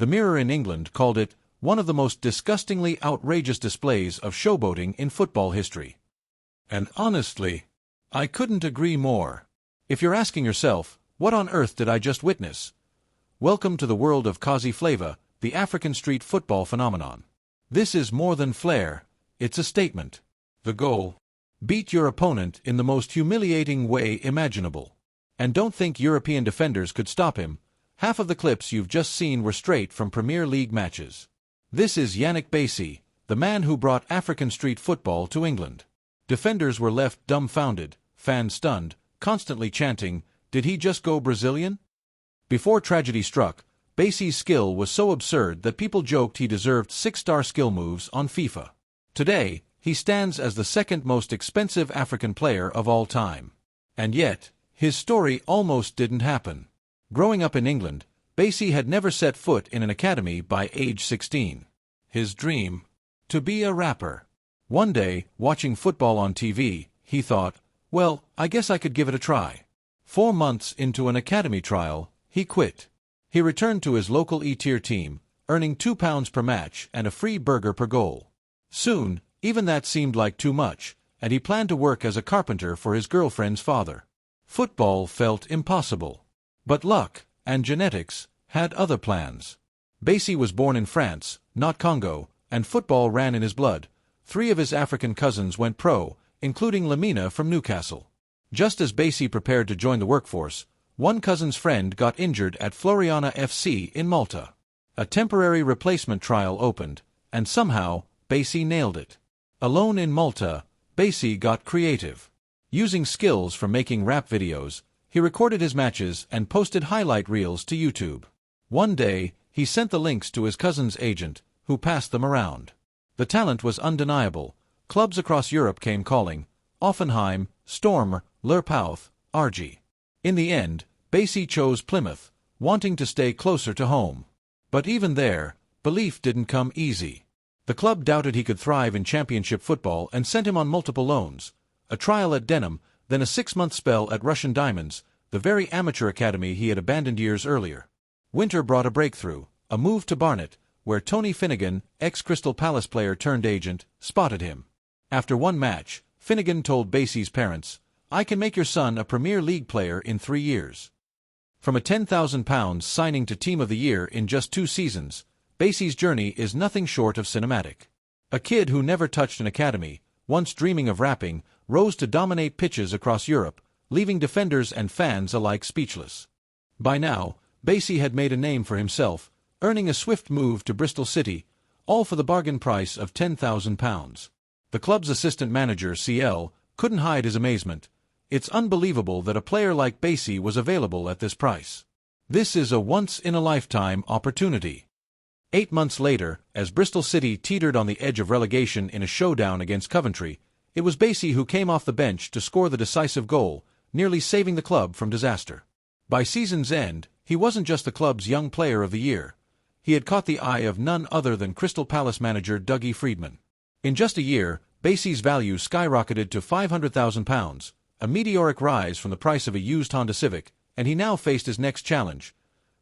The Mirror in England called it one of the most disgustingly outrageous displays of showboating in football history. And honestly, I couldn't agree more. If you're asking yourself, what on earth did I just witness? Welcome to the world of Kazi Flava, the African street football phenomenon. This is more than flair, it's a statement. The goal: beat your opponent in the most humiliating way imaginable. And don't think European defenders could stop him. Half of the clips you've just seen were straight from Premier League matches. This is Yannick Bolasie, the man who brought African street football to England. Defenders were left dumbfounded, fans stunned, constantly chanting, "Did he just go Brazilian?" Before tragedy struck, Bolasie's skill was so absurd that people joked he deserved 6-star skill moves on FIFA. Today, he stands as the second most expensive African player of all time. And yet, his story almost didn't happen. Growing up in England, Bolasie had never set foot in an academy by age 16. His dream? To be a rapper. One day, watching football on TV, he thought, well, I guess I could give it a try. 4 months into an academy trial, he quit. He returned to his local E-tier team, earning £2 per match and a free burger per goal. Soon, even that seemed like too much, and he planned to work as a carpenter for his girlfriend's father. Football felt impossible. But luck, and genetics, had other plans. Bolasie was born in France, not Congo, and football ran in his blood. 3 of his African cousins went pro, including Lamina from Newcastle. Just as Bolasie prepared to join the workforce, one cousin's friend got injured at Floriana FC in Malta. A temporary replacement trial opened, and somehow, Bolasie nailed it. Alone in Malta, Bolasie got creative. Using skills from making rap videos, he recorded his matches and posted highlight reels to YouTube. One day, he sent the links to his cousin's agent, who passed them around. The talent was undeniable. Clubs across Europe came calling: Offenheim, Storm, Le Pauth, RG. In the end, Bolasie chose Plymouth, wanting to stay closer to home. But even there, belief didn't come easy. The club doubted he could thrive in championship football and sent him on multiple loans. A trial at Denham, then a 6-month spell at Russian Diamonds, the very amateur academy he had abandoned years earlier. Winter brought a breakthrough, a move to Barnet, where Tony Finnegan, ex-Crystal Palace player turned agent, spotted him. After one match, Finnegan told Bolasie's parents, "I can make your son a Premier League player in 3 years." From a £10,000 signing to Team of the Year in just 2 seasons, Bolasie's journey is nothing short of cinematic. A kid who never touched an academy, once dreaming of rapping, rose to dominate pitches across Europe, leaving defenders and fans alike speechless. By now, Bolasie had made a name for himself, earning a swift move to Bristol City, all for the bargain price of £10,000. The club's assistant manager, CL, couldn't hide his amazement. It's unbelievable that a player like Bolasie was available at this price. This is a once-in-a-lifetime opportunity. 8 months later, as Bristol City teetered on the edge of relegation in a showdown against Coventry, it was Bolasie who came off the bench to score the decisive goal, nearly saving the club from disaster. By season's end, he wasn't just the club's Young Player of the Year. He had caught the eye of none other than Crystal Palace manager Dougie Freedman. In just a year, Bolasie's value skyrocketed to £500,000, a meteoric rise from the price of a used Honda Civic, and he now faced his next challenge: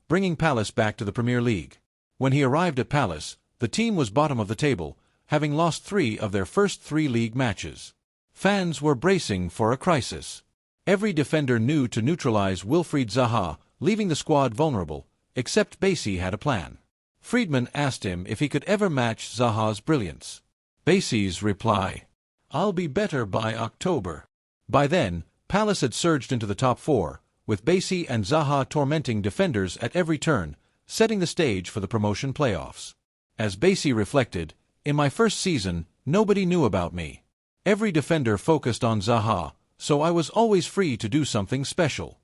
bringing Palace back to the Premier League. When he arrived at Palace, the team was bottom of the table, having lost 3 of their first 3 league matches. Fans were bracing for a crisis. Every defender knew to neutralize Wilfried Zaha, leaving the squad vulnerable, except Bolasie had a plan. Freedman asked him if he could ever match Zaha's brilliance. Bolasie's reply: "I'll be better by October." By then, Palace had surged into the top 4, with Bolasie and Zaha tormenting defenders at every turn, setting the stage for the promotion playoffs. As Bolasie reflected, "In my first season, nobody knew about me. Every defender focused on Zaha, so I was always free to do something special."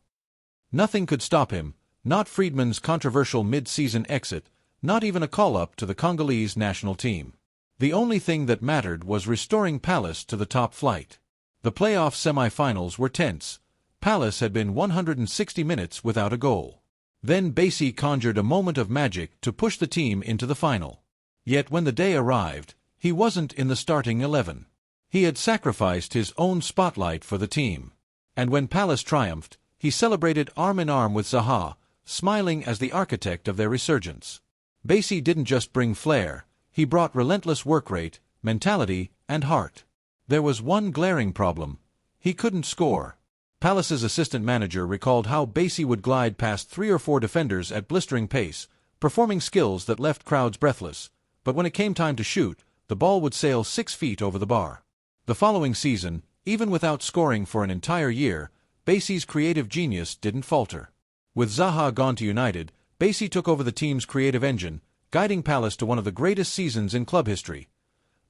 Nothing could stop him, not Freedman's controversial mid-season exit, not even a call-up to the Congolese national team. The only thing that mattered was restoring Palace to the top flight. The playoff semi-finals were tense. Palace had been 160 minutes without a goal. Then Bolasie conjured a moment of magic to push the team into the final. Yet when the day arrived, he wasn't in the starting 11. He had sacrificed his own spotlight for the team. And when Palace triumphed, he celebrated arm in arm with Zaha, smiling as the architect of their resurgence. Bolasie didn't just bring flair, he brought relentless work rate, mentality, and heart. There was one glaring problem: he couldn't score. Palace's assistant manager recalled how Bolasie would glide past 3 or 4 defenders at blistering pace, performing skills that left crowds breathless, but when it came time to shoot, the ball would sail 6 feet over the bar. The following season, even without scoring for an entire year, Bolasie's creative genius didn't falter. With Zaha gone to United, Bolasie took over the team's creative engine, guiding Palace to one of the greatest seasons in club history.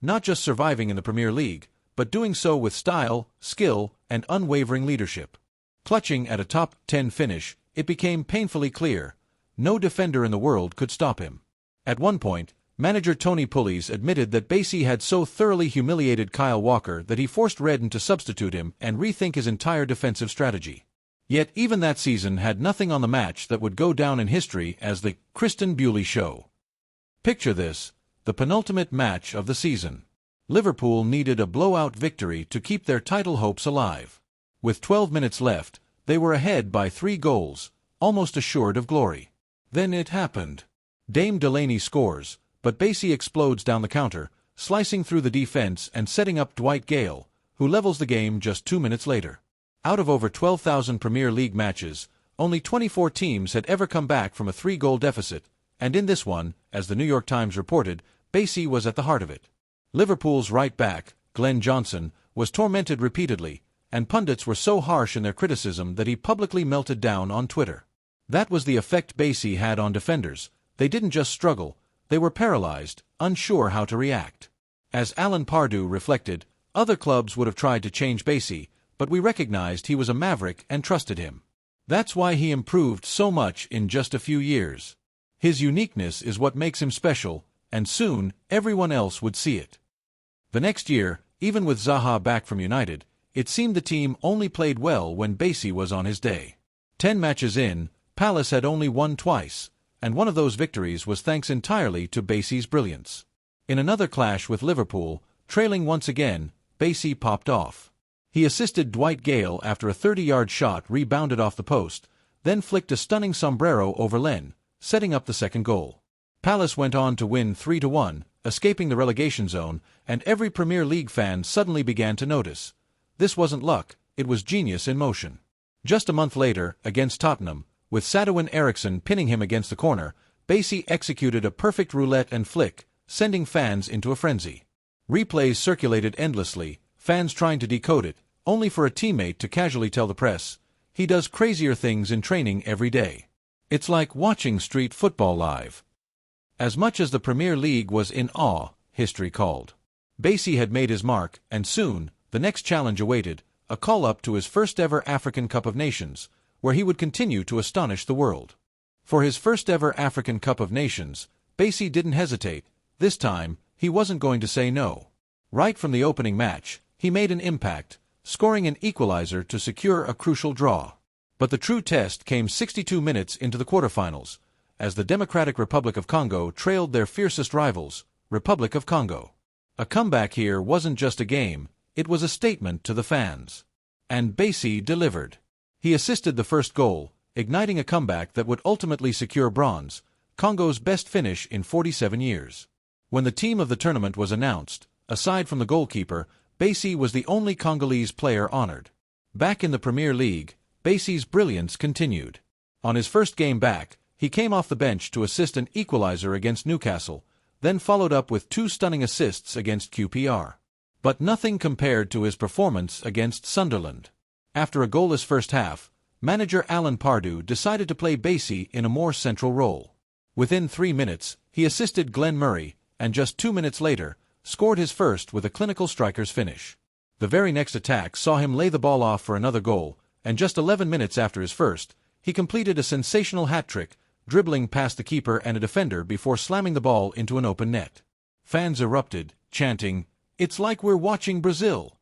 Not just surviving in the Premier League, but doing so with style, skill, and unwavering leadership. Clutching at a top 10 finish, it became painfully clear: no defender in the world could stop him. At one point, manager Tony Pulis admitted that Bolasie had so thoroughly humiliated Kyle Walker that he forced Redden to substitute him and rethink his entire defensive strategy. Yet even that season had nothing on the match that would go down in history as the Kristen Bewley Show. Picture this: the penultimate match of the season. Liverpool needed a blowout victory to keep their title hopes alive. With 12 minutes left, they were ahead by 3 goals, almost assured of glory. Then it happened. Dame Delaney scores, but Bolasie explodes down the counter, slicing through the defense and setting up Dwight Gale, who levels the game just 2 minutes later. Out of over 12,000 Premier League matches, only 24 teams had ever come back from a 3-goal deficit, and in this one, as the New York Times reported, Bolasie was at the heart of it. Liverpool's right back, Glenn Johnson, was tormented repeatedly, and pundits were so harsh in their criticism that he publicly melted down on Twitter. That was the effect Bolasie had on defenders. They didn't just struggle, they were paralyzed, unsure how to react. As Alan Pardew reflected, other clubs would have tried to change Bolasie, but we recognized he was a maverick and trusted him. That's why he improved so much in just a few years. His uniqueness is what makes him special, and soon everyone else would see it. The next year, even with Zaha back from United, it seemed the team only played well when Bolasie was on his day. 10 matches in, Palace had only won twice, and one of those victories was thanks entirely to Bolasie's brilliance. In another clash with Liverpool, trailing once again, Bolasie popped off. He assisted Dwight Gale after a 30-yard shot rebounded off the post, then flicked a stunning sombrero over Len, setting up the second goal. Palace went on to win 3-1, escaping the relegation zone, and every Premier League fan suddenly began to notice. This wasn't luck, it was genius in motion. Just a month later, against Tottenham, with Sadowin Eriksson pinning him against the corner, Bolasie executed a perfect roulette and flick, sending fans into a frenzy. Replays circulated endlessly, fans trying to decode it, only for a teammate to casually tell the press, "He does crazier things in training every day." It's like watching street football live. As much as the Premier League was in awe, history called. Bolasie had made his mark, and soon, the next challenge awaited, a call-up to his first-ever African Cup of Nations, where he would continue to astonish the world. For his first-ever African Cup of Nations, Bolasie didn't hesitate. This time, he wasn't going to say no. Right from the opening match, he made an impact, scoring an equalizer to secure a crucial draw. But the true test came 62 minutes into the quarterfinals, as the Democratic Republic of Congo trailed their fiercest rivals, Republic of Congo. A comeback here wasn't just a game, it was a statement to the fans. And Bolasie delivered. He assisted the first goal, igniting a comeback that would ultimately secure bronze, Congo's best finish in 47 years. When the team of the tournament was announced, aside from the goalkeeper, Bolasie was the only Congolese player honored. Back in the Premier League, Bolasie's brilliance continued. On his first game back, he came off the bench to assist an equalizer against Newcastle, then followed up with 2 stunning assists against QPR. But nothing compared to his performance against Sunderland. After a goalless first half, manager Alan Pardew decided to play Bolasie in a more central role. Within 3 minutes, he assisted Glenn Murray, and just 2 minutes later, scored his first with a clinical striker's finish. The very next attack saw him lay the ball off for another goal, and just 11 minutes after his first, he completed a sensational hat-trick, dribbling past the keeper and a defender before slamming the ball into an open net. Fans erupted, chanting, "It's like we're watching Brazil."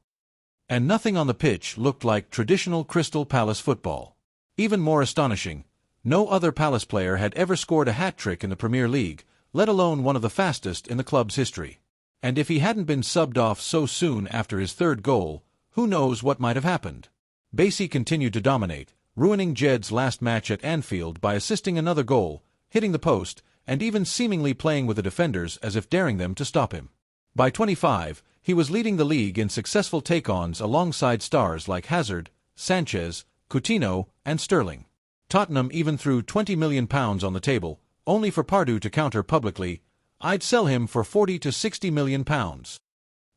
And nothing on the pitch looked like traditional Crystal Palace football. Even more astonishing, no other Palace player had ever scored a hat-trick in the Premier League, let alone one of the fastest in the club's history. And if he hadn't been subbed off so soon after his third goal, who knows what might have happened. Bolasie continued to dominate, ruining Jed's last match at Anfield by assisting another goal, hitting the post, and even seemingly playing with the defenders as if daring them to stop him. By 25, he was leading the league in successful take-ons alongside stars like Hazard, Sanchez, Coutinho, and Sterling. Tottenham even threw £20 million on the table, only for Pardew to counter publicly, "I'd sell him for £40 to £60 million.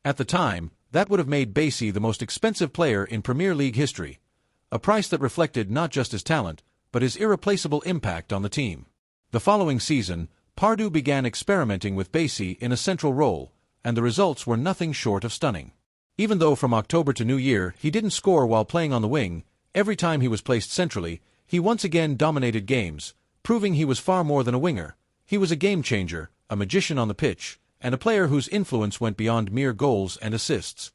At the time, that would have made Bolasie the most expensive player in Premier League history, a price that reflected not just his talent, but his irreplaceable impact on the team. The following season, Pardew began experimenting with Bolasie in a central role, and the results were nothing short of stunning. Even though from October to New Year he didn't score while playing on the wing, every time he was placed centrally, he once again dominated games, proving he was far more than a winger. He was a game-changer, a magician on the pitch, and a player whose influence went beyond mere goals and assists.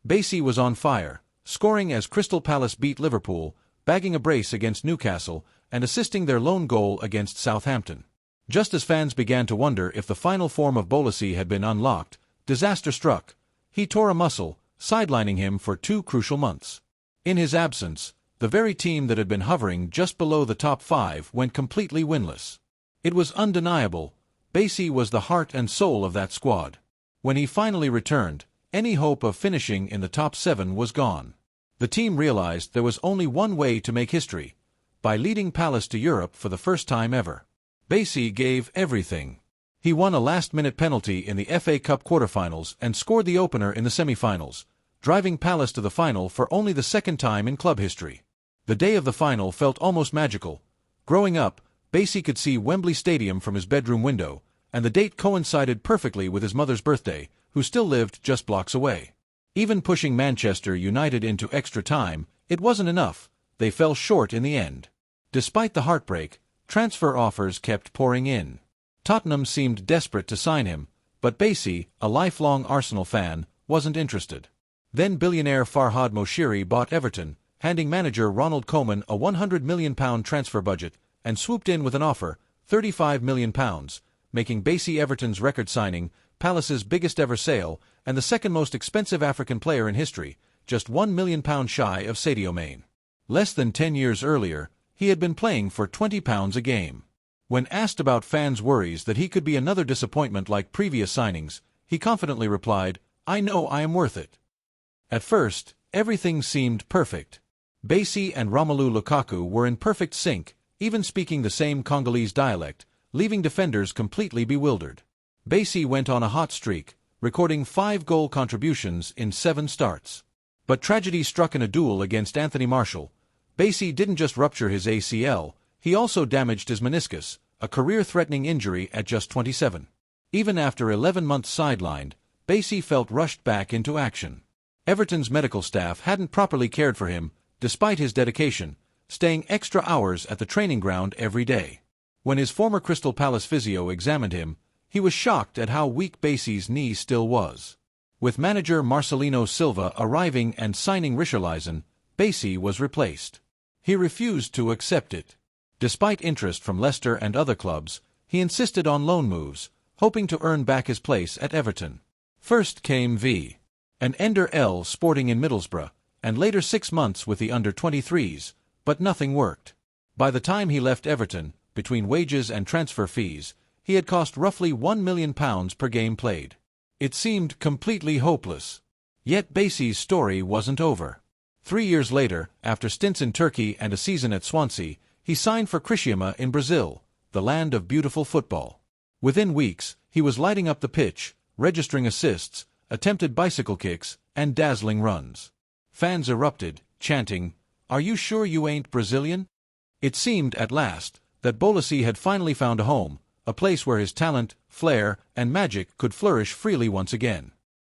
Bolasie was on fire, scoring as Crystal Palace beat Liverpool, bagging a brace against Newcastle, and assisting their lone goal against Southampton. Just as fans began to wonder if the final form of Bolasie had been unlocked, disaster struck. He tore a muscle, sidelining him for 2 crucial months. In his absence, the very team that had been hovering just below the top 5 went completely winless. It was undeniable. Bolasie was the heart and soul of that squad. When he finally returned, any hope of finishing in the top 7 was gone. The team realized there was only one way to make history: by leading Palace to Europe for the first time ever. Bolasie gave everything. He won a last-minute penalty in the FA Cup quarter-finals and scored the opener in the semi-finals, driving Palace to the final for only the second time in club history. The day of the final felt almost magical. Growing up, Bolasie could see Wembley Stadium from his bedroom window, and the date coincided perfectly with his mother's birthday, who still lived just blocks away. Even pushing Manchester United into extra time, it wasn't enough. They fell short in the end. Despite the heartbreak, transfer offers kept pouring in. Tottenham seemed desperate to sign him, but Bolasie, a lifelong Arsenal fan, wasn't interested. Then billionaire Farhad Moshiri bought Everton, handing manager Ronald Koeman a £100 million transfer budget, and swooped in with an offer, £35 million, making Bolasie Everton's record signing, Palace's biggest ever sale, and the second most expensive African player in history, just £1 million shy of Sadio Mane. Less than 10 years earlier, he had been playing for £20 a game. When asked about fans' worries that he could be another disappointment like previous signings, he confidently replied, "I know I am worth it." At first, everything seemed perfect. Bolasie and Romelu Lukaku were in perfect sync, even speaking the same Congolese dialect, leaving defenders completely bewildered. Bolasie went on a hot streak, recording 5 goal contributions in 7 starts. But tragedy struck in a duel against Anthony Martial. Bolasie didn't just rupture his ACL, he also damaged his meniscus, a career-threatening injury at just 27. Even after 11 months sidelined, Bolasie felt rushed back into action. Everton's medical staff hadn't properly cared for him, despite his dedication, staying extra hours at the training ground every day. When his former Crystal Palace physio examined him, he was shocked at how weak Bolasie's knee still was. With manager Marcelino Silva arriving and signing Richarlison, Bolasie was replaced. He refused to accept it. Despite interest from Leicester and other clubs, he insisted on loan moves, hoping to earn back his place at Everton. First came an Ender L Sporting in Middlesbrough, and later 6 months with the under-23s, but nothing worked. By the time he left Everton, between wages and transfer fees, he had cost roughly £1 million per game played. It seemed completely hopeless. Yet Bolasie's story wasn't over. 3 years later, after stints in Turkey and a season at Swansea, he signed for Criciúma in Brazil, the land of beautiful football. Within weeks, he was lighting up the pitch, registering assists, attempted bicycle kicks, and dazzling runs. Fans erupted, chanting, "Are you sure you ain't Brazilian?" It seemed, at last, that Bolasie had finally found a home, a place where his talent, flair, and magic could flourish freely once again.